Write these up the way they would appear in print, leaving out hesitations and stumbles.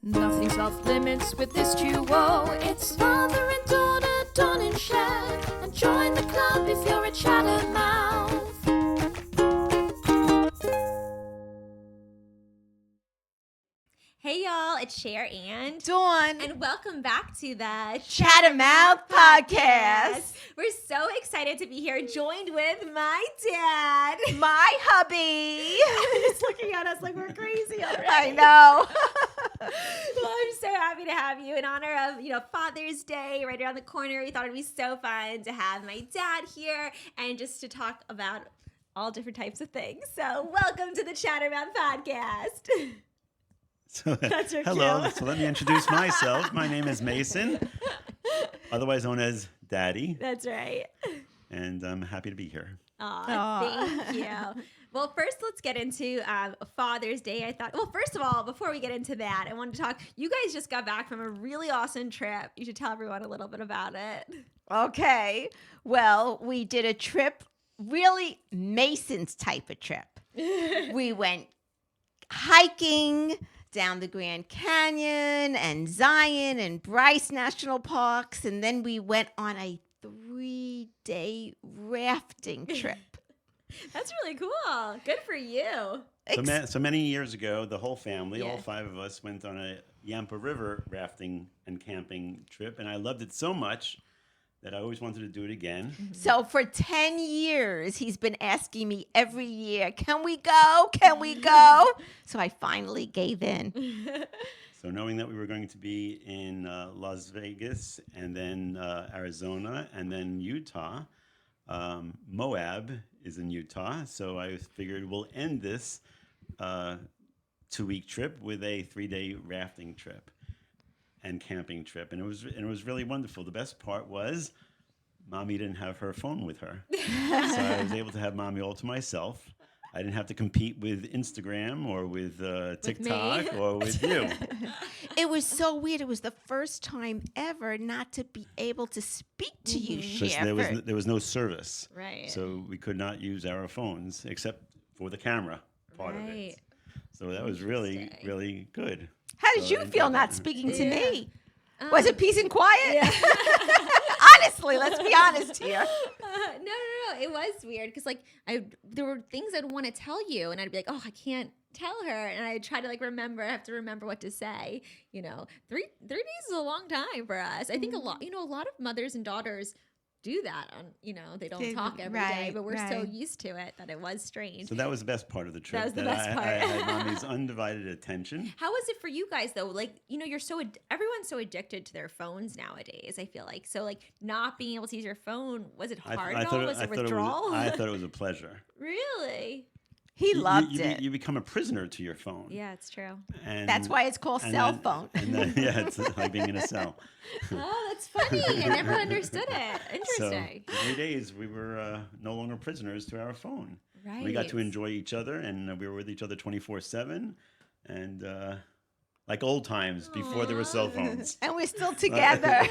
Nothing's off limits with this duo. It's father and daughter, Don and Cher. And join the club if you're a Chattermouth. Hey y'all, it's Cher and Dawn. and welcome back to the Chattermouth Podcast. We're so excited to be here, joined with my dad. My hubby. He's looking at us like we're crazy already. I know. Well, I'm so happy to have you in honor of, Father's Day right around the corner. We thought it'd be so fun to have my dad here and just to talk about all different types of things. So welcome to the Chattermouth Podcast. So, That's your hello. cue. So let me introduce myself. My name is Mason, otherwise known as Daddy, That's right. and I'm happy to be here. Aw, thank you. Well, first, let's get into Father's Day. First of all, before we get into that, I wanted to talk. You guys just got back from a really awesome trip. You should tell everyone a little bit about it. Okay. Well, we did a trip, really Mason's type of trip. We went hiking down the Grand Canyon and Zion and Bryce National Parks, and then we went on a 3-day rafting trip. That's really cool. Good for you. So many years ago, the whole family, Yeah. all 5 of us, went on a Yampa River rafting and camping trip, and I loved it so much that I always wanted to do it again. So for 10 years, he's been asking me every year, can we go? Can we go? So I finally gave in. So knowing that we were going to be in Las Vegas and then Arizona and then Utah, Moab is in Utah. So I figured we'll end this 2-week trip with a 3-day rafting trip and camping trip. And it was really wonderful. The best part was Mommy didn't have her phone with her. So I was able to have Mommy all to myself. I didn't have to compete with Instagram or with TikTok or with you. It was so weird. It was the first time ever not to be able to speak to you, Because Cher. there was no service. Right. So we could not use our phones except for the camera part of Right. it. So that was really, Interesting. really good. How did So you I enjoyed feel that. not speaking to Yeah. me? Was it peace and quiet? Honestly, let's be honest here. No. It was weird because there were things I'd want to tell you, and I'd be like, oh, I can't tell her, and I'd try to remember. I have to remember what to say. 3 days is a long time for us. I think a lot of mothers and daughters do that they don't talk every day, but we're so used to it that it was strange. So that was the best part of the trip. That was the best part. I had Mommy's undivided attention. How was it for you guys though? Everyone's so addicted to their phones nowadays. I feel like not being able to use your phone, was it hard at all? Was it withdrawal? I thought it was a pleasure. Really? He loved it. You become a prisoner to your phone. Yeah, it's true. And That's why it's called cell phone. And then, yeah, it's like being in a cell. Oh, that's funny. I never understood it. So Interesting. for 3 days, we were no longer prisoners to our phone. Right. We got to enjoy each other, and we were with each other 24/7, and like old times before there were cell phones. And we're still together.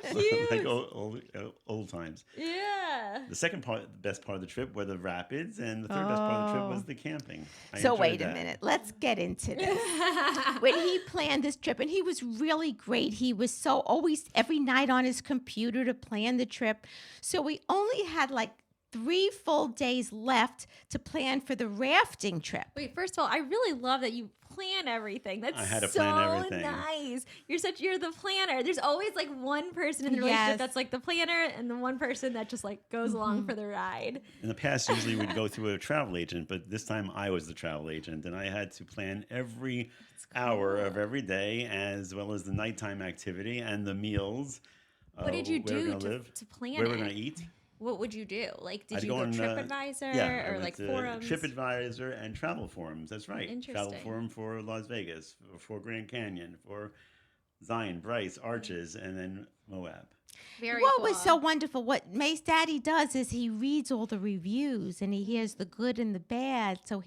So cute. Like old times. Yeah. The best part of the trip were the rapids, and the third best part of the trip was the camping. I So enjoyed wait a that. minute. Let's get into this. When he planned this trip, and he was really great. He was so always every night on his computer to plan the trip. So we only had 3 full days left to plan for the rafting trip. Wait, first of all, I really love that you plan everything. That's I had to so plan everything. nice. You're the planner. There's always one person in the relationship that's the planner, and the one person that just goes along for the ride. In the past, usually we'd go through a travel agent, but this time I was the travel agent, and I had to plan every hour of every day, as well as the nighttime activity and the meals. What did you where we're do gonna to live, plan where it? we're going to eat. What would you do? Did I'd you go go on, TripAdvisor I or went to forums? TripAdvisor and travel forums. That's right. Travel Interesting. forum for Las Vegas, for Grand Canyon, for Zion, Bryce, Arches, and then Moab. Very What cool. was so wonderful, what Mace Daddy does is he reads all the reviews and he hears the good and the bad. So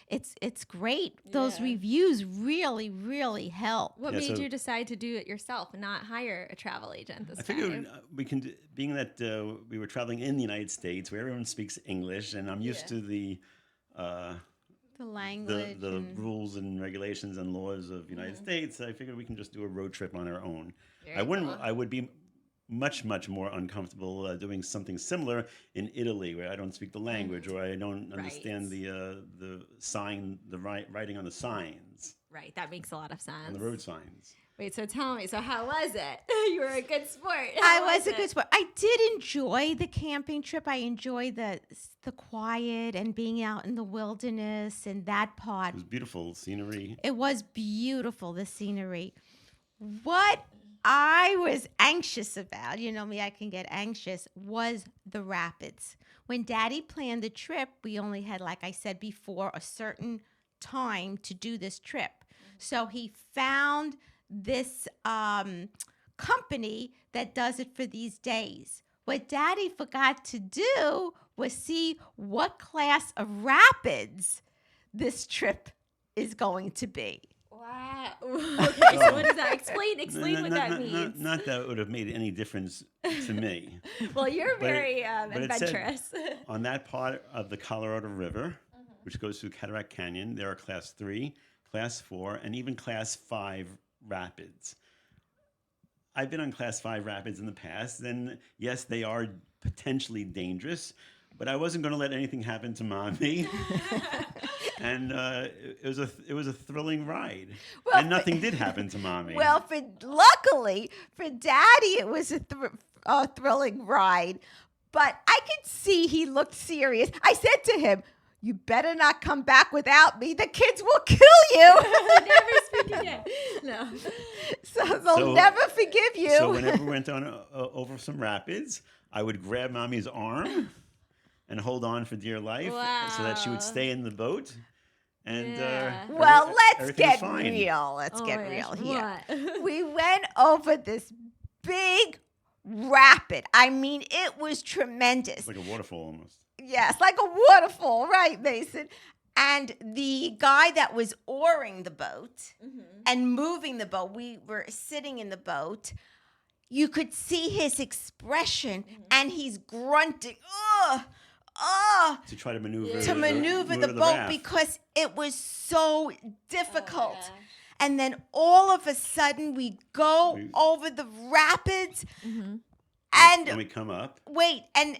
it's great. Those Yeah. reviews really, really help. What Yeah, made so- you decide to do it yourself and not hire a travel agent this I time? figured we can, being that we were traveling in the United States where everyone speaks English, and I'm used to the The language. the and- rules and regulations and laws of the United States. I figured we can just do a road trip on our own. Very cool. I would be much more uncomfortable doing something similar in Italy, where I don't speak the language or I don't understand the writing on the signs, Right. That makes a lot of sense. on the road signs. Wait, so tell me, so how was it? You were a good sport. I How was a it? good sport. I did enjoy the camping trip. I enjoyed the quiet and being out in the wilderness and that part. It was beautiful scenery. It was beautiful, the scenery. What I was anxious about, you know me, I can get anxious, was the rapids. When Daddy planned the trip, we only had, like I said before, a certain time to do this trip. So he found this company that does it for these days. What Daddy forgot to do was see what class of rapids this trip is going to be. Wow. Okay, so what does that explain? Explain what that means. Not that it would have made any difference to me. Well, you're But it- very but it said- adventurous. On that part of the Colorado River, which goes through Cataract Canyon, there are class 3, class 4, and even class 5 rapids. I've been on class 5 rapids in the past, and yes, they are potentially dangerous, but I wasn't going to let anything happen to Mommy. And it was a thrilling ride, Well, and nothing did happen to Mommy. Well, luckily for Daddy, it was a thrilling ride. But I could see he looked serious. I said to him, "You better not come back without me. The kids will kill you." Never speak again. No. So they'll So- never forgive you. So whenever we went on over some rapids, I would grab Mommy's arm and hold on for dear life so that she would Wow. stay in the boat. And Yeah. Well, let's everything was get fine. real. Let's Oh get my real gosh, here. what? We went over this big rapid. I mean, it was tremendous. It's like a waterfall almost. Yes, like a waterfall, right, Mason? And the guy that was oaring the boat and moving the boat, we were sitting in the boat. You could see his expression, and he's grunting, To try to maneuver to maneuver the boat raft. because it was so difficult. gosh. And then all of a sudden, we go over the rapids, and and we come up. wait, and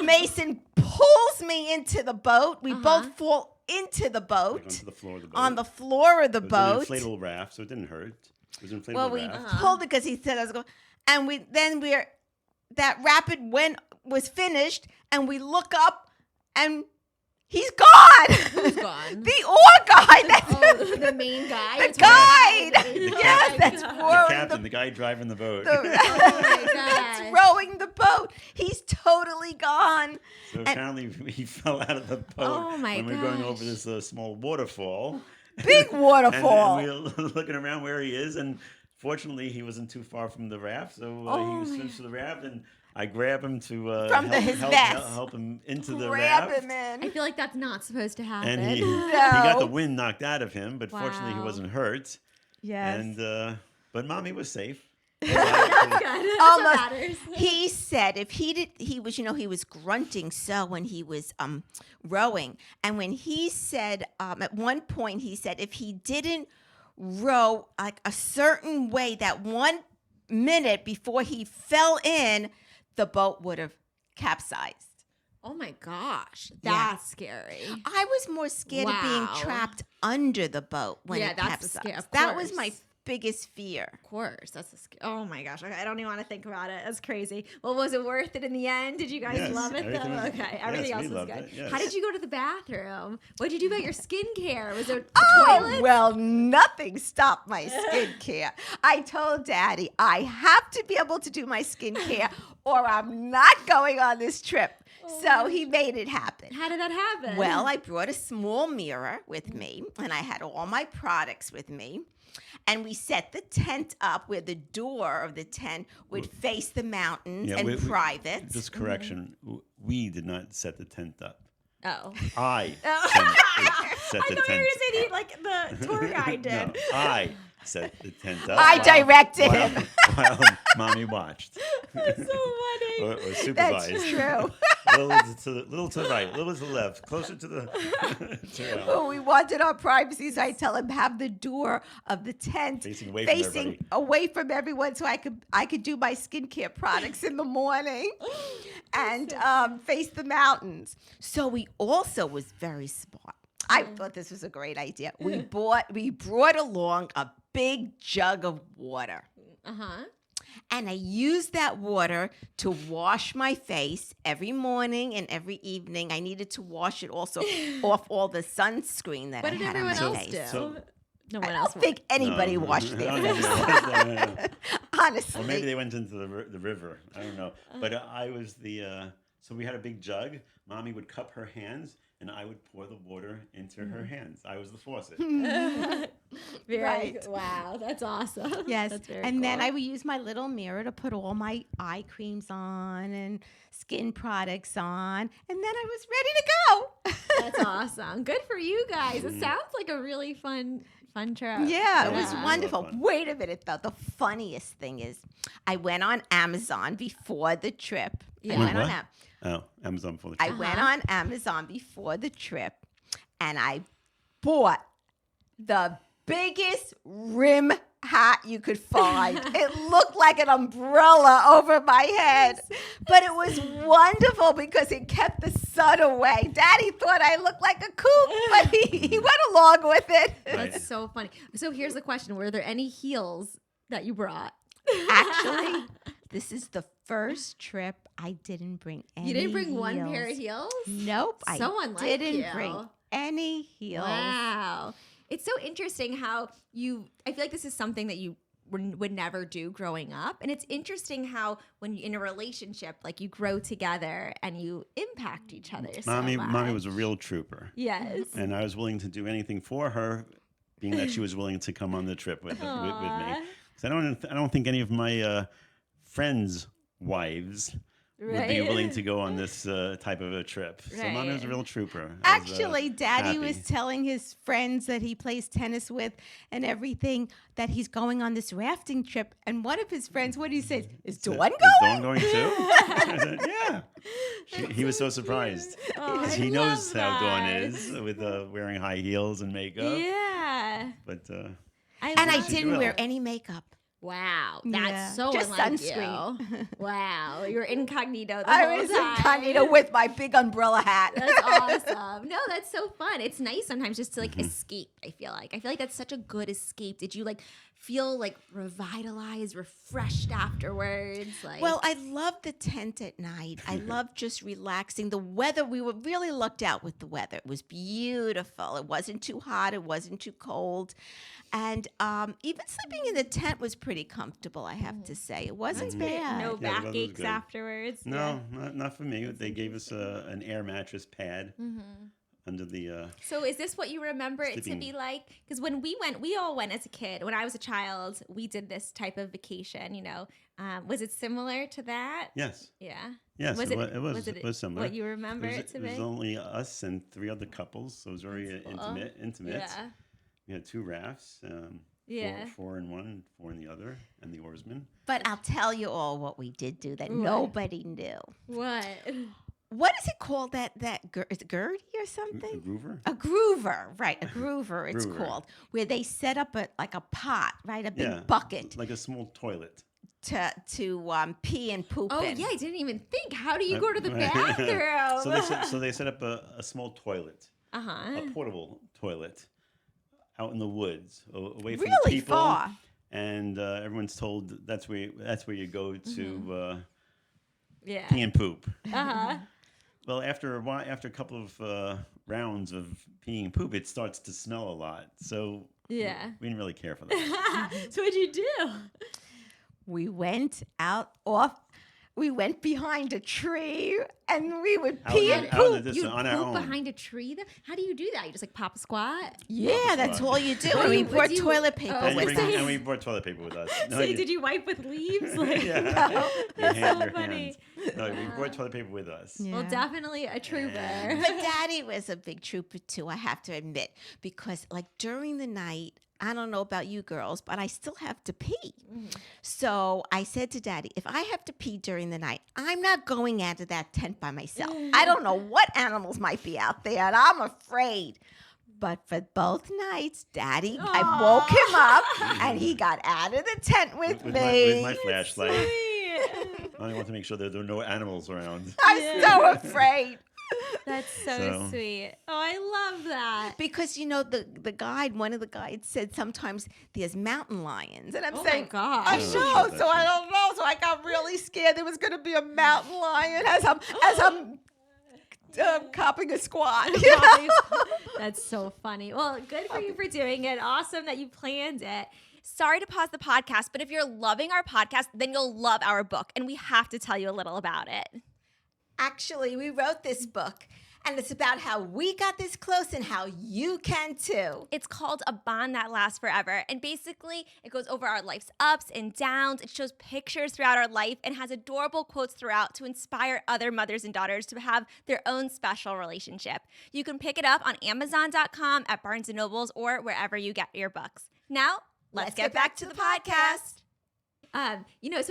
Mason pulls me into the boat. We both fall into the boat, Like onto the floor of the boat. on the floor of the It was boat. an inflatable raft, so it didn't hurt. It was an inflatable Well, we raft. pulled it because he said I was going, and that rapid was finished, and we look up, and he's gone. Who's gone? The oar guy. That's Oh, the main guy? the You're talking guide. about? Yes, that's Oh my The roaring captain, the guy driving the boat. that's gosh. rowing the boat. He's totally gone. So apparently he fell out of the boat Oh my when we were going over gosh. this small waterfall. Big waterfall. And we were looking around where he is, and fortunately he wasn't too far from the raft, so Oh, he swims to the raft, and I grab him to From his vest. help him into the Grab raft. him I in. feel like that's not supposed to happen. And he got the No. wind knocked out of him, but fortunately he Wow. wasn't hurt. Yes. And but Mommy was safe. Good. That's Almost. what matters. He said if he was grunting so when he was rowing, and when he said at one point he said if he didn't row like a certain way that 1 minute before he fell in, the boat would have capsized. Oh my gosh. Yeah. That's scary. I was more scared of being Wow. trapped under the boat when Yeah, it that's the capsized. scare- of That was course. my biggest fear. Of course. That's a oh my gosh. Okay, I don't even want to think about it. That's crazy. Well, was it worth it in the end? Did you guys Yes, love it though? everything was- Okay. yes, Everything we else was loved good. it, yes. How did you go to the bathroom? What did you do about your skincare? Was there a Oh, toilet? well, nothing stopped my skincare. I told Daddy, I have to be able to do my skincare or I'm not going on this trip. So he made it happen. How did that happen? Well, I brought a small mirror with me, and I had all my products with me. And we set the tent up where the door of the tent would face the mountains Yeah, and private. Just correction, we did not set the tent up. Oh. I I set the thought you were tent going to say like the tour guide did. No, I set the tent up. I directed him. While Mommy watched That's so funny. or That's supervised. true. little to the right, a little to the left, closer to the. When we wanted our privacy, so I tell him have the door of the tent Facing away from everyone, so I could do my skincare products in the morning, and face the mountains. So we also was very smart. I thought this was a great idea. We brought along a big jug of water. And I used that water to wash my face every morning and every evening. I needed to wash it also off all the sunscreen that I had on my face. No one I else. don't think anybody washed their face. Honestly. Or maybe they went into the river. I don't know. But I was so we had a big jug. Mommy would cup her hands, and I would pour the water into her hands. I was the faucet. Right. Wow, that's awesome. Yes. That's very and cool. then I would use my little mirror to put all my eye creams on and skin products on. And then I was ready to go. That's awesome. Good for you guys. It sounds like a really fun trip. Yeah, it was Yeah. wonderful. Fun. Wait a minute, though. The funniest thing is I went on Amazon before the trip. Yeah. I went on What? Oh, Amazon for the I trip. went on Amazon before the trip, and I bought the biggest rim hat you could find. It looked like an umbrella over my head, but it was wonderful because it kept the sun away. Daddy thought I looked like a coop, but he went along with it. Right. That's so funny. So here's the question. Were there any heels that you brought? Actually, this is the first trip I didn't bring any You didn't bring one pair of heels. heels? Nope, So I unlike didn't you. bring any heels. Wow. It's so interesting how I feel like this is something that you would never do growing up. And it's interesting how when you're in a relationship, like you grow together and you impact each other so much. Mommy was a real trooper. Yes. And I was willing to do anything for her, being that she was willing to come on the trip with me. Aw. 'Cause I don't think any of my friends' wives would be willing to go on this type of a trip. So Mommy was a real trooper. I was, Actually, Daddy happy. was telling his friends that he plays tennis with and everything that he's going on this rafting trip. And one of his friends, what he says, is Dawn going? Is Dawn going too? I said, yeah. He was so surprised. Oh, Because I he knows love how Dawn that. is with wearing high heels and makeup. Yeah. But And I love didn't will. wear any makeup. Wow, that's Yeah. so Just unlike sunscreen. you. Wow, you're incognito the I whole was time. incognito with my big umbrella hat. That's awesome. No, that's so fun. It's nice sometimes just to like escape. I feel like that's such a good escape. Did you like feel like revitalized, refreshed afterwards? Like, Well, I loved the tent at night. I loved just relaxing. The weather, we were really lucked out with the weather. It was beautiful. It wasn't too hot. It wasn't too cold. And even sleeping in the tent was pretty comfortable, I have to say. It wasn't bad. no Yeah, the back weather was aches good. afterwards. no, not for me. They gave us an air mattress pad under the. So is this what you remember it to Sleeping. be like? Because when we all went as a kid. When I was a child, we did this type of vacation. You know, was it similar to that? Yes. Yeah. Yes, Was it was similar. What you remember it to It be? was only us and 3 other couples, so it was very That's cool. intimate. Yeah. We had 2 rafts, Yeah. 4 in one and 4 in the other, and the oarsman. But I'll tell you all what we did do that What? nobody knew. What? What is it called? Is it Gertie or A something? groover? A groover, right? A groover, it's Groover. called, where they set up a pot, right? A big Yeah, bucket like a small toilet. to pee and poop Oh in. yeah, I didn't even think. How do you go to the Right. bathroom? so they set up a small toilet, a portable toilet, out in the woods, away from the Really people. far. And everyone's told that's where you go to Yeah. pee and poop. Uh-huh. Well, after a while, after a couple of rounds of peeing and poop, it starts to smell a lot. So Yeah. we didn't really care for that. So what'd you do? We went we went behind a tree and we would Out pee in and the- out in poop. the- You on our poop own. behind a tree? How do you do that? You just like pop a squat? Yeah, that's squat. all you do. What And do we you- brought do you- toilet paper Oh, with bring- us. And we brought toilet paper with us. No, So did you wipe with leaves? Like, Yeah. That's Your so funny. hands. No, we brought toilet paper with us. Well, Yeah. definitely a trooper. But Daddy was a big trooper too, I have to admit, because like during the night, I don't know about you girls, but I still have to pee. So I said to Daddy, if I have to pee during the night, I'm not going out of that tent by myself. I don't know what animals might be out there, and I'm afraid. But for both nights, Daddy, I woke him up, and he got out of the tent with me. With my flashlight. I want to make sure that there are no animals around. I'm so afraid. That's so sweet. Oh, I love that. Because, you know, the guide, one of the guides said sometimes there's mountain lions. And I'm Oh saying, my gosh. I Oh, know, that's so I don't know. So I got really scared there was going to be a mountain lion as I'm copping a squat. You know? That's so funny. Well, good for you for doing it. Awesome that you planned it. Sorry to pause the podcast, but if you're loving our podcast, then you'll love our book, and we have to tell you a little about it. Actually, we wrote this book, and it's about how we got this close and how you can too. It's called A Bond That Lasts Forever, and basically it goes over our life's ups and downs. It shows pictures throughout our life and has adorable quotes throughout to inspire other mothers and daughters to have their own special relationship. You can pick it up on Amazon.com, at Barnes & Nobles, or wherever you get your books. Now, let's get back to the podcast. So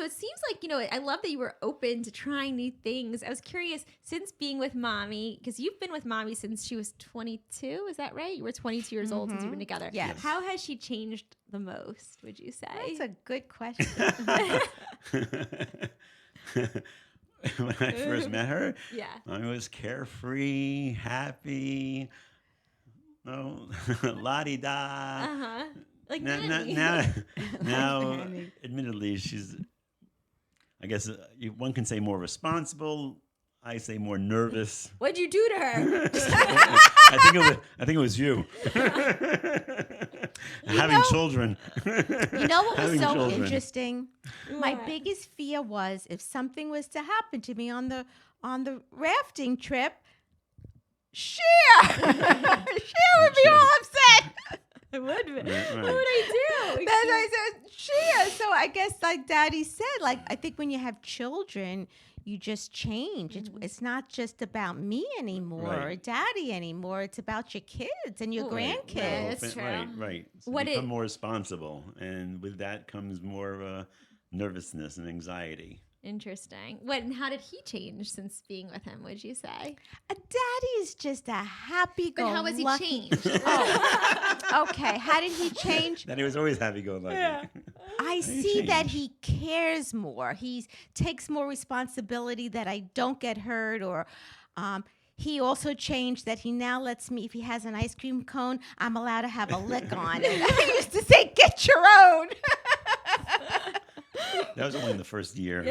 it seems like, I love that you were open to trying new things. I was curious, since being with Mommy, because you've been with Mommy since she was 22, is that right? You were 22 years old since you've been together. Yes. How has she changed the most, would you say? That's a good question. When I first met her, Yeah. I was carefree, happy, la-di-da. Uh-huh. Like Now, now, admittedly, she's, I guess one can say more responsible. I say more nervous. What'd you do to her? I think it was you. Having children. You know what was Having so children. interesting? My What? biggest fear was if something was to happen to me on the rafting trip, Cher would be all upset. It would be. Right. What would I do? Then I said, Cher. So I guess, like Daddy said, I think when you have children, you just change. It's not just about me anymore or Right. Daddy anymore. It's about your kids and your Right. grandkids. Yeah, that's true. Right. So What become it- more responsible, and with that comes more nervousness and anxiety. Interesting. And how did he change since being with him, would you say? Daddy is just a happy-go-lucky. But how has he changed? Oh, okay. How did he change? That he was always happy-go-lucky. I see that he cares more. He takes more responsibility that I don't get hurt, or he also changed that he now lets me, if he has an ice cream cone, I'm allowed to have a lick on it. I used to say, get your own. That was only in the first year.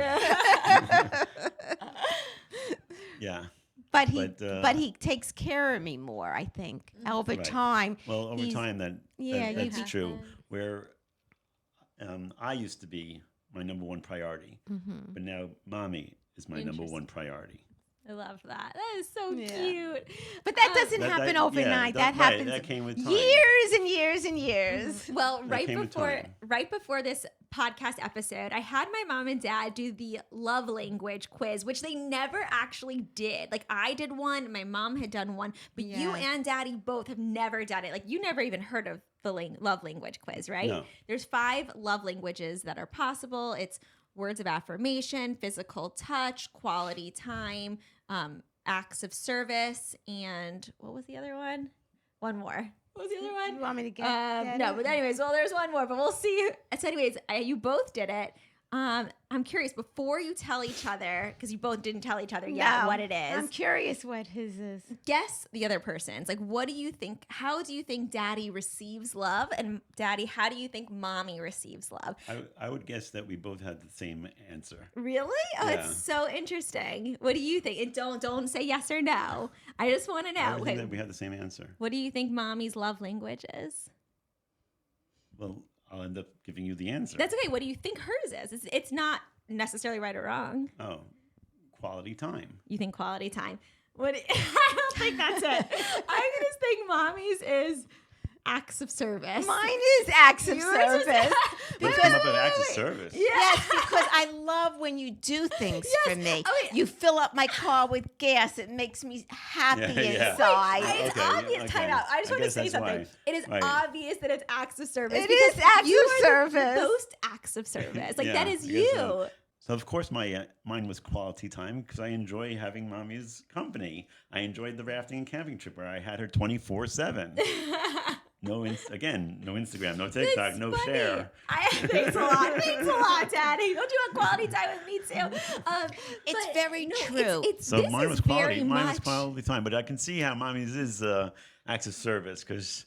Yeah. But But, he takes care of me more, I think, over Right. time. Well, over He's- time, Yeah, you that's have true. to. Where I used to be my number one priority, Mm-hmm. but now Mommy is my number one priority. I love that. That is so Yeah. cute. But that doesn't happen overnight. That happens That came with time. years and years and years. Well, That came with time. right before this podcast episode, I had my mom and dad do the love language quiz, which they never actually did. Like, I did one, my mom had done one, but you Yeah. and Daddy both have never done it. Like, you never even heard of the love language quiz, right? No. There's 5 love languages that are possible. It's words of affirmation, physical touch, quality time, acts of service, and what was the other one? One more. What was the other one? You want me to get No, but anyways, well, there's one more, but we'll see. So anyways, you both did it. I'm curious, before you tell each other, because you both didn't tell each other yet what it is, I'm curious what his is. guess the other person's. Like, what do you think? How do you think Daddy receives love? And Daddy, how do you think Mommy receives love? I would guess that we both had the same answer. Really? Oh, Yeah. it's so interesting. What do you think? And don't say yes or no. I just want to I know. would think that we had the same answer. What do you think Mommy's love language is? Well, I'll end up giving you the answer. That's okay. What do you think hers is? It's not necessarily right or wrong. Oh, quality time. You think quality time? What? I don't think that's it. I just think Mommy's is acts of service. Mine is acts of Yours is- service. Let's come up with acts of service. Yes, because I love when you do things for me. Oh, yeah. You fill up my car with gas. It makes me happy Yeah. inside. It's Okay, obvious. Time out. I just want to guess say that's something. why. It is Right. obvious that it's acts of service. It because is acts you of are service. The most acts of service. Like Yeah, that is I guess you. so. So of course mine was quality time because I enjoy having mommy's company. I enjoyed the rafting and camping trip where I had her 24/7. No Instagram, no TikTok, no funny. Cher. Thanks a lot. Thanks a lot, Daddy. Don't you want quality time with me too? It's But very no, true. So this mine is was quality. very Mine was much- quality time, but I can see how mommy's is acts of service because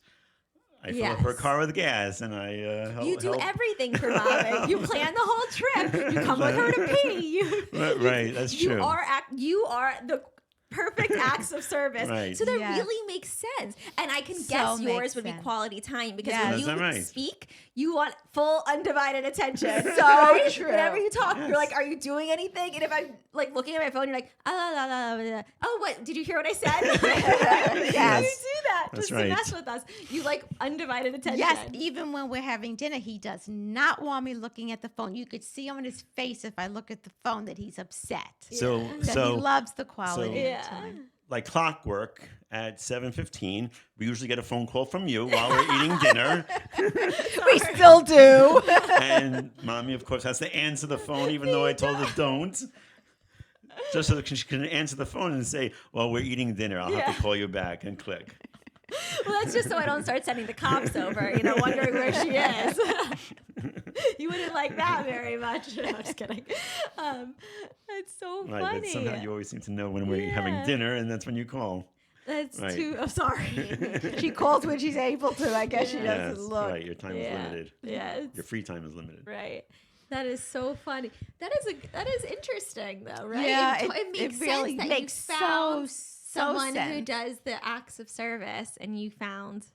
I fill up her Yes. car with gas and I help. You do help. everything for Mommy. You plan the whole trip. You come with her to pee. Right, that's You true. you are the perfect acts of service. Right. So that Yes. really makes sense. And I can So guess yours makes would be sense. quality time because Yes. when Is you that right? speak, you want full undivided attention. So right? true. Whenever you talk, Yes. you're like, are you doing anything? And if I'm like looking at my phone, you're like, oh, what? Did you hear what I said? Yes. You do that That's just to right. mess with us. You like undivided attention. Yes, even when we're having dinner, he does not want me looking at the phone. You could see on his face if I look at the phone that he's upset. So That he loves the quality so- of Yeah. time. like clockwork at 7:15, we usually get a phone call from you while we're eating dinner. We still do. And mommy, of course, has to answer the phone, even though I told her don't. Just so that she can answer the phone and say, well, we're eating dinner. I'll have Yeah. to call you back and click. Well, that's just so I don't start sending the cops over, wondering where she is. You wouldn't like that very much. No, I'm just kidding. It's so Right, funny. but somehow you always seem to know when we're having Yeah. dinner, and that's when you call. That's Right. too. I'm sorry. She calls when she's able to. I guess she Yes, doesn't look. right. Your time is limited. Yes. Your free time is limited. Right. That is so funny. That is interesting though, right? Yeah, it makes really sense that makes you found so someone who sense. does the acts of service, and you found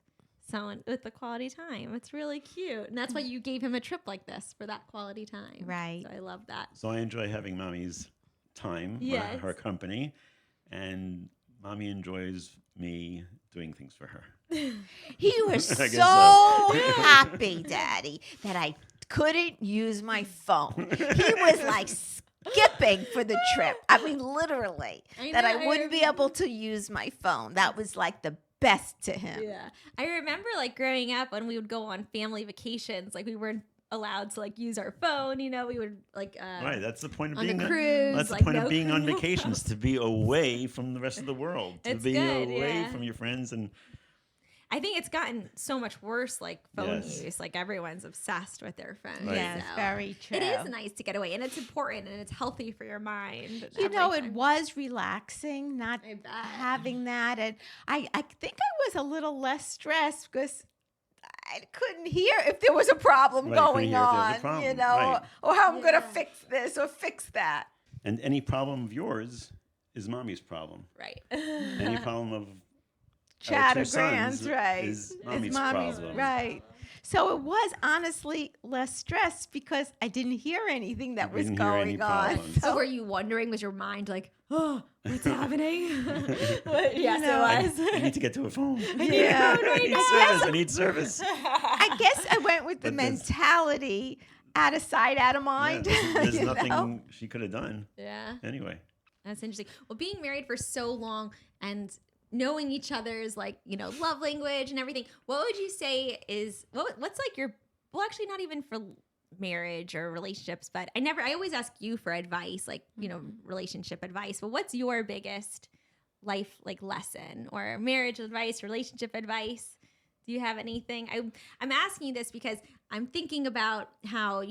someone with the quality time. It's really cute, and that's why you gave him a trip like this for that quality time. Right. So I love that. So I enjoy having mommy's time, Yes. her company, and mommy enjoys me doing things for her. He was I guess so so. happy, Daddy, that I couldn't use my phone. He was like skipping for the trip. I mean, literally, I that know, I I wouldn't be able to use my phone. That was like the best to him. Yeah. I remember like growing up when we would go on family vacations, like we weren't allowed to like use our phone, we would like Right, that's the point of on the being cruise. that's like, the point no of being on cruise. vacations, to be away from the rest of the world, to It's be good, away yeah. from your friends and I think it's gotten so much worse, like phone Yes. use. Like everyone's obsessed with their phone. Right. Yes, so very true. it is nice to get away, and it's important, and it's healthy for your mind. and It everything. was relaxing not I bet. having that. And I think I was a little less stressed because I couldn't hear if there was a problem Right, couldn't going hear if there was a on, problem, right. or how I'm going Yeah. to fix this or fix that. and any problem of yours is mommy's problem. Right. Any problem of Chatter our two sons Grants, right. is It's mommy's mommy's, problem. right. So it was honestly less stress because I didn't hear anything that We was didn't hear any going on. problems. So were you wondering? Was your mind like, oh, what's happening? Yes, know, it was. I need to get to a phone. Yeah. I need service. I need service. I guess I went with the But there's- mentality out of sight, out of Yeah, mind. there's you nothing know? she could have done Yeah. anyway. That's interesting. Well, being married for so long and knowing each other's love language and everything, what would you say is what's like your, well, actually not even for marriage or relationships, but I always ask you for advice, relationship advice, but what's your biggest life lesson or marriage advice, relationship advice? Do you have anything? I'm asking you this because I'm thinking about how,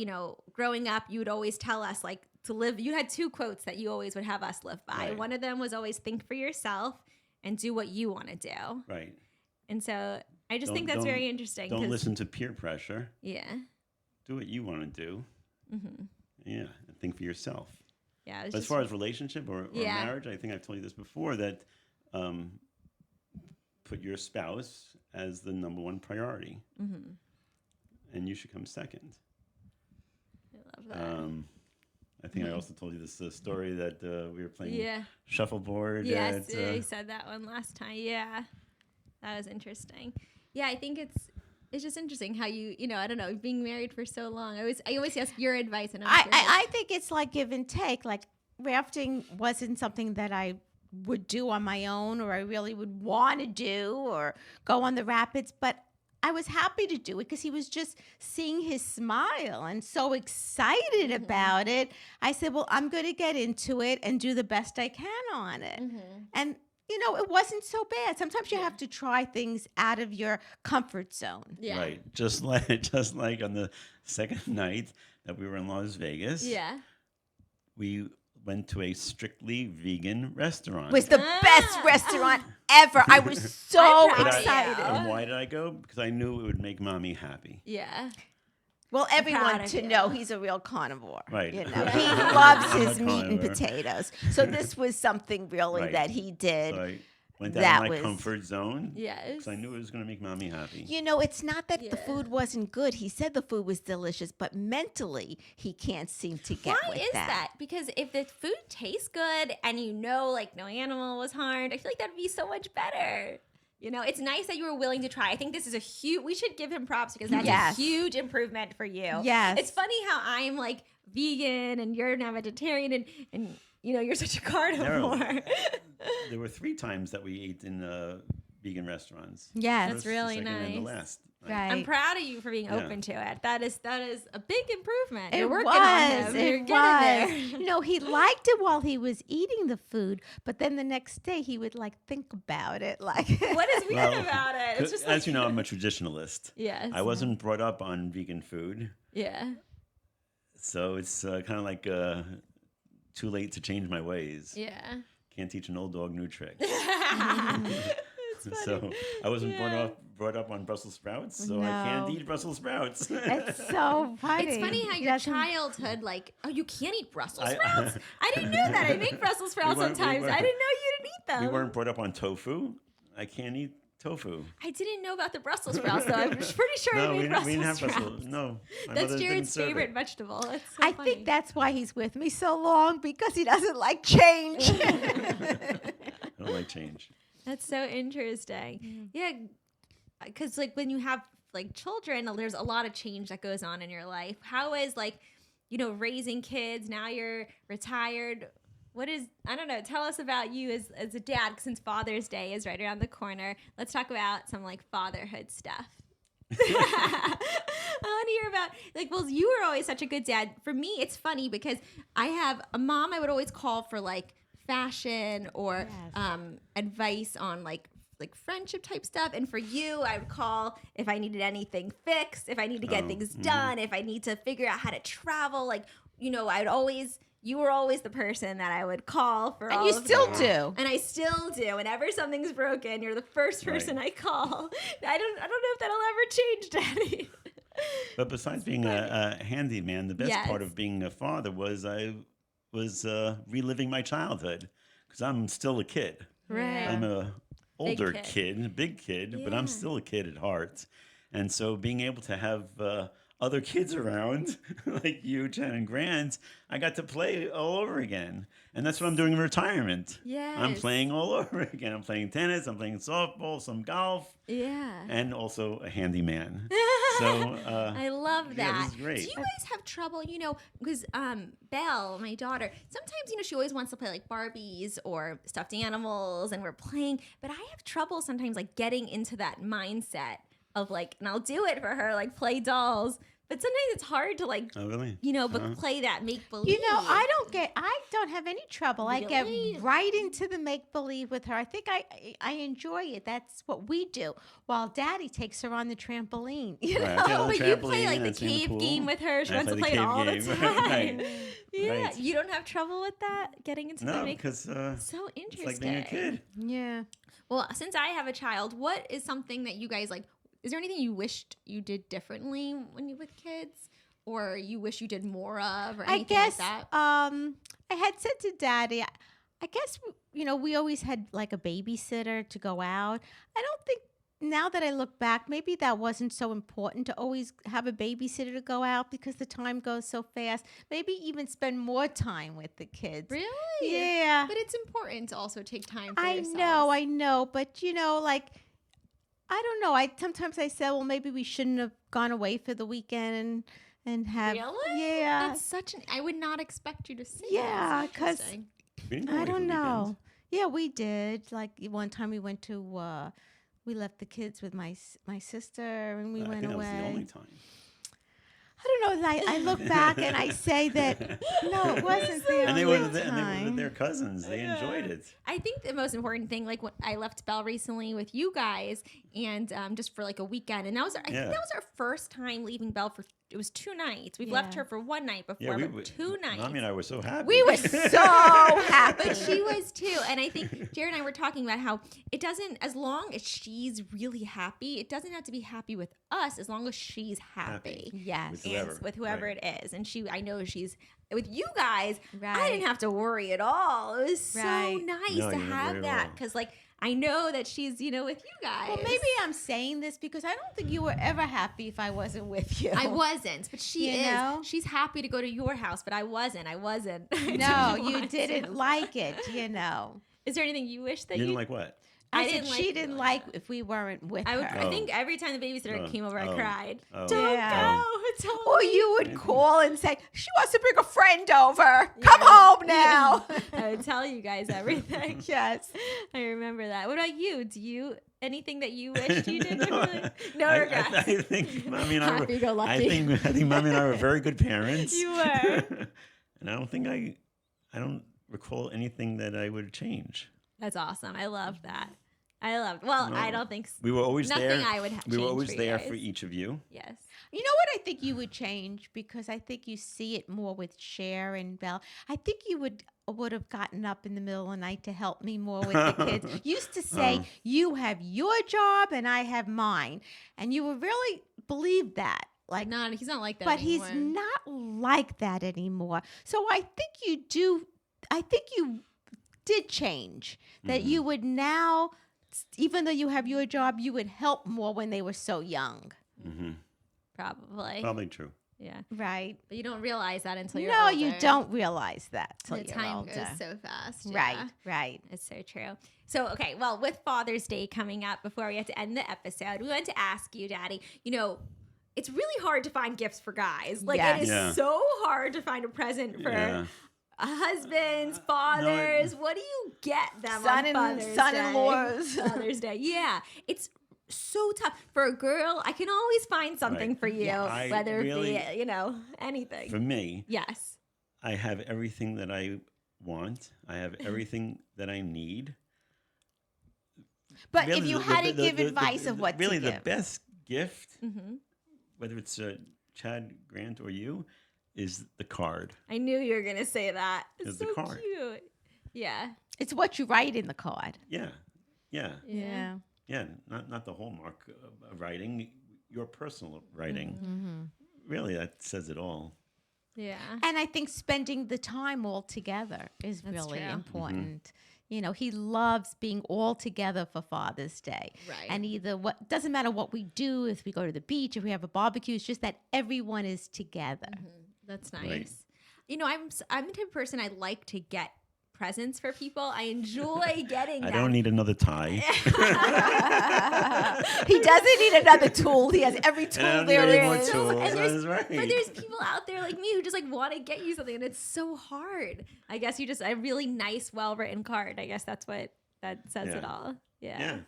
growing up, you would always tell us to live. You had two quotes that you always would have us live by. Right. One of them was always think for yourself and do what you want to do. Right. And so I just Don't- think that's don't- very interesting. Don't 'cause- listen to peer pressure. Yeah. Do what you want to do. Mm-hmm. Yeah. And think for yourself. Yeah. But as far as relationship or Yeah. marriage, I think I've told you this before, that put your spouse as the number one priority, Mm-hmm. and you should come second. I love that. I think I also told you this story that we were playing Yeah. shuffleboard. Yes, at, you said that one last time. Yeah. That was interesting. Yeah, I think it's It's just interesting how I don't know, being married for so long. I always ask your advice, and I think it's like give and take. Like rafting wasn't something that I would do on my own, or I really would want to do, or go on the rapids, but I was happy to do it because he was just seeing his smile and so excited about it. I said, well, I'm going to get into it and do the best I can on it. And, it wasn't so bad. Sometimes you have to try things out of your comfort zone. Yeah. Right. Just like on the second night that we were in Las Vegas. Yeah. We went to a strictly vegan restaurant. It was the best restaurant ever. I was so I'm proud of excited. you. And why did I go? Because I knew it would make Mommy happy. Yeah. Well, proud everyone of to you. know he's a real carnivore. Right. He loves I'm a his meat and carnivore. potatoes. So this was something really Right. that he did. So I went That out of my was- comfort zone. Yes. Because I knew it was going to make Mommy happy. It's not that the Yeah. food wasn't good. He said the food was delicious, but mentally he can't seem to get Why with is that. that? Because if the food tastes good and like no animal was harmed, I feel like that'd be so much better. It's nice that you were willing to try. I think this is we should give him props because that's Yes. a huge improvement for you. Yes. It's funny how I'm like vegan and you're now vegetarian and you're such a carnivore. There were 3 times that we ate in vegan restaurants. Yes. First, the really second, and the nice. last night. Right. I'm proud of you for being Yeah. open to it. That is a big improvement. It You're working was. on him. You're It getting there. was. He liked it while he was eating the food, but then the next day he would think about it. Like, What is weird Well, about it? It's just As like, you know, I'm a traditionalist. Yes. I wasn't brought up on vegan food. Yeah. So it's kind of like too late to change my ways. Yeah. Can't teach an old dog new tricks. So I wasn't brought up on Brussels sprouts, so I can't No. eat Brussels sprouts. it's so funny. It's funny how He your doesn't- childhood, you can't eat Brussels I- sprouts. I didn't know that. I make Brussels sprouts weren't- we sometimes. I weren't- didn't know you didn't eat them. We weren't brought up on tofu. I can't eat tofu. I didn't know about the Brussels sprouts, though. I'm pretty sure I No, made we Brussels didn't have sprouts. Brussels. No, my That's mother didn't Jared's serve favorite it. vegetable. It's so I funny. think that's why he's with me so long, because he doesn't like change. I don't like change. That's so interesting. Yeah, because when you have children, there's a lot of change that goes on in your life. How is raising kids? Now you're retired. I don't know. Tell us about you as a dad, since Father's Day is right around the corner. Let's talk about some fatherhood stuff. I want to hear about you were always such a good dad. For me, it's funny because I have a mom I would always call for fashion or advice on friendship type stuff, and for you I would call if I needed anything fixed, if I need to get things done, if I need to figure out how to travel. You were always the person that I would call for And all you of still that. do. And I still do. Whenever something's broken, you're the first person I call. I don't know if that'll ever change, Daddy. But besides being a handyman, the best Yes. part of being a father was I was reliving my childhood, because I'm still a kid. Right. I'm a older kid. big kid, but Yeah. I'm still a kid at heart. And so being able to have other kids around, like you, Jen, and Grant, I got to play all over again. And that's what I'm doing in retirement. I'm Yes. playing all over again. I'm playing tennis, I'm playing softball, some golf, Yeah. and also a handyman. So I love yeah, that. this is great. Do you guys have trouble, because Belle, my daughter, sometimes, she always wants to play Barbies or stuffed animals, and we're playing, but I have trouble sometimes getting into that mindset of and I'll do it for her, play dolls, but sometimes it's hard to oh, really? but play that make believe. I don't have any trouble. I Really? get right into the make believe with her. I think I enjoy it. That's what we do. While Daddy takes her on the trampoline. Right, I play on the But you play trampoline the and swim in the cave pool. game with her. She I wants to play play the it all the cave game. time. Right. Yeah, Right. you don't have trouble with that getting into the No, make. because So it's interesting. like being a kid. Yeah. Well, since I have a child, what is something that you guys is there anything you wished you did differently when you with kids, or you wish you did more of, or anything I guess like that? I had said to Daddy, I guess we always had a babysitter to go out. I don't think, now that I look back, maybe that wasn't so important to always have a babysitter to go out, because the time goes so fast. Maybe even spend more time with the kids. Really? Yeah. But it's important to also take time for I yourself. know, but I don't know. Sometimes I say, well, maybe we shouldn't have gone away for the weekend and have. Really? Yeah. That's such an. I would not expect you to say. Yeah, that. 'cause- Interesting. We didn't go I away for don't the know. weekend. Yeah, we did. Like one time we went to. We left the kids with my sister, and we I went think away. that was the only time. I don't know. I look back and I say that no, it wasn't the And they only were with time. their cousins. They enjoyed it. I think the most important thing, like when I left Belle recently with you guys, and just for like a weekend, and that was I think Yeah. that was our first time leaving Belle for. It was 2 nights. We've left Yeah. her for 1 night before, Yeah, but 2 nights. Mommy and I were so happy. We were so happy. But she was too. And I think Jared and I were talking about how it doesn't, as long as she's really happy, it doesn't have to be happy with us as long as she's happy. Yes. With whoever. And with whoever Right. it is. And I know she's, with you guys, I Right. didn't have to worry at all. It was so Right. nice No, to you didn't have worry at that. all. Because, like, I know that she's, with you guys. Well, maybe I'm saying this because I don't think you were ever happy if I wasn't with you. I wasn't, but she You is. know? She's happy to go to your house, but I wasn't. I No, didn't you want didn't to. like it. Is there anything you wish that You you didn't like what? I I said didn't she like didn't doing like that. if we weren't with I her. think every time the babysitter came over, I cried. Oh. Don't Yeah. go. Don't Or leave. you would call and say, she wants to bring a friend over. Come home now. I would tell you guys everything. Yes. I remember that. What about you? Do you anything that you wished you did No, differently? No I regrets. I think Mommy and I were. Happy-go-lucky. I think Mommy and I were very good parents. You were. And I don't think I don't recall anything that I would change. That's awesome. I love that. Well, No. I don't think We were always nothing there. I would We were change always for you there guys. for each of you. Yes. You know what I think you would change because I think you see it more with Cher and Belle. I think you would have gotten up in the middle of the night to help me more with the kids. You used to say, you have your job and I have mine. And you would really believe that. Like, He's not like that but anymore. he's not like that anymore. So I think you did change. That you would now, even though you have your job, you would help more when they were so young. Mm-hmm. Probably. Probably true. Yeah. Right. But you don't realize that until you're No, older. you don't realize that till The you're time older. goes so fast. Right, yeah. right. It's so true. So, okay, well, with Father's Day coming up, before we have to end the episode, we wanted to ask you, Daddy, it's really hard to find gifts for guys. Like, Yes. it is Yeah. so hard to find a present for Yeah. husbands, fathers. What do you get them on Father's Day? son-in-laws. Father's Day. Yeah. It's so tough. For a girl, I can always find something Right. for you, Yeah, I whether really- it be, anything. For me, Yes. I have everything that I want. I have everything that I need. But Really, if you the- had the- to give the- advice the- of what really to the give. best gift, Mm-hmm. whether it's Chad Grant or you, is the card. I knew you were going to say that. It's Is the so card. cute. Yeah. It's what you write in the card. Yeah, yeah, Yeah. yeah. Not the hallmark of writing, your personal writing. Mm-hmm. Really, that says it all. Yeah. And I think spending the time all together is That's really true. important. He loves being all together for Father's Day. Right. And doesn't matter what we do, if we go to the beach, if we have a barbecue, it's just that everyone is together. That's nice. Right. I'm the type of person I like to get presents for people. I enjoy getting I them. don't need another tie. He doesn't need another tool. He has every And I tool don't there need any more is. tools. and there's- That's right. But there's people out there like me who just want to get you something, and it's so hard. I guess a really nice, well-written card. I guess that says it Yeah. all. Yeah. Yeah.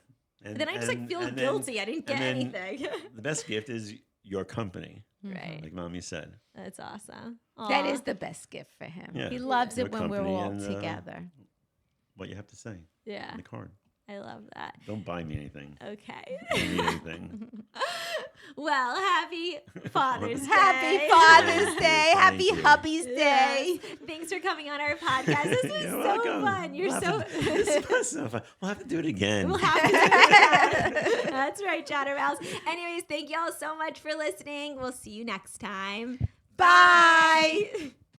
And then I just feel and then- guilty. I didn't get and then anything. The best gift is your company, Right. like Mommy said. That's awesome. That Aw. is the best gift for him. Yeah. He loves Your it when we're company all and, together. What you have to say, Yeah. the card. I love that. Don't buy me anything. Okay. Don't need anything. Well, happy Father's Day. Happy Father's Day. Thank Happy you. hubby's day. Yes. Thanks for coming on our podcast. This was You're so welcome. fun. You're We'll so. have to- this was so fun. We'll have to do it again. We'll have to do it again. That's right, Chattermouth. Anyways, thank you all so much for listening. We'll see you next time. Bye.